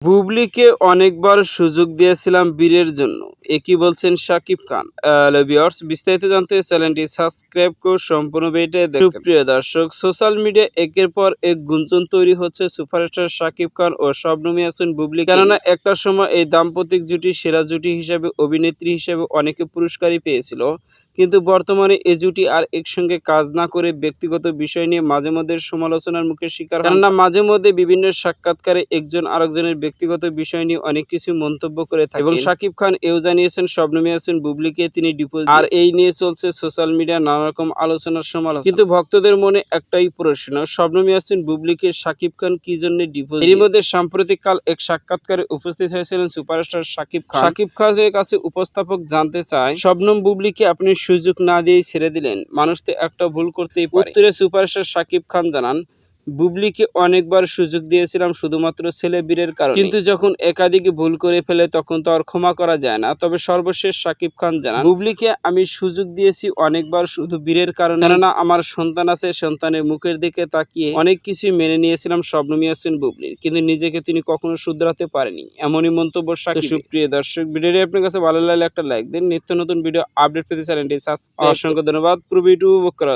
বুবলিকে অনেকবার সুযোগ দিয়েছিলাম বীরের জন্য, একই বলছেন শাকিব খান। হ্যালো ভিউয়ার্স, বিস্তারিত জানতে চ্যানেলটি সাবস্ক্রাইব করে সম্পূর্ণ ভিডিওটি দেখুন। প্রিয় দর্শক, সোশ্যাল মিডিয়া একের পর এক গুঞ্জন তৈরি হচ্ছে সুপারস্টার শাকিব খান ও শবনম ইয়াসমিন বুবলি, কেননা একটা সময় এই দাম্পতিক জুটি সেরা জুটি হিসেবে, অভিনেত্রী হিসেবে অনেকে পুরস্কারই পেয়েছিল। কিন্তু বর্তমানে এই জুটি আর একসঙ্গে কাজ না করে ব্যক্তিগত বিষয় নিয়ে মাঝে মধ্যে সমালোচনার মুখে শিকার, কেননা মাঝে মধ্যে বিভিন্ন সাক্ষাৎকারে একজন আরেকজনের ব্যক্তিগত বিষয় নিয়ে অনেক কিছু মন্তব্য করে থাকে এবং শাকিব খান এও জানিয়েছেন শবনম ইয়াসমিন বুবলিকে তিনি ডিভোর্স, আর এই নিয়ে চলছে সোশ্যাল মিডিয়া নানা রকম আলোচনার সমালোচনা। কিন্তু ভক্তদের মনে একটাই প্রশ্ন, শবনম ইয়াসমিন বুবলিকে শাকিব খান কি জন্য ডিভোর্স? এর মধ্যে সাম্প্রতিক কাল এক সাক্ষাৎকারে উপস্থিত হয়েছিলেন সুপারস্টার শাকিব খান। শাকিব খানের কাছে উপস্থাপক জানতে চায়, শবনম বুবলিকে আপনি সুযোগ না দিয়েই ছেড়ে দিলেন, মানুষ তো একটা ভুল করতেই পারে। উত্তরে সুপারস্টার শাকিব খান জানান, বুবলিকে অনেকবার সুযোগ দিয়েছিলাম শুধুমাত্র ছেলে বীরের কারণে, কিন্তু যখন একাধিক ভুল করে ফেলে তখন তো আর ক্ষমা করা যায় না। তবে সর্বশেষ শাকিব খান জানান, বুবলিকে আমি সুযোগ দিয়েছি অনেকবার শুধু বীরের কারণে, কেননা আমার সন্তান আছে, সন্তানের মুখের দিকে তাকিয়ে অনেক কিছুই মেনে নিয়েছিলাম শবনম ইয়াসমিন বুবলির, কিন্তু নিজেকে তিনি কখনো শুধরাতে পারেনি, এমনই মন্তব্য শাকিব। সুপ্রিয় দর্শক, ভিডিওটি আপনার কাছে ভালো লাগলে একটা লাইক দিন। নিত্য নতুন ভিডিও আপডেট পেতে চ্যানেলটি সাবস্ক্রাইব। অসংখ্য ধন্যবাদ। পুরো ভিডিও উপভোগ করা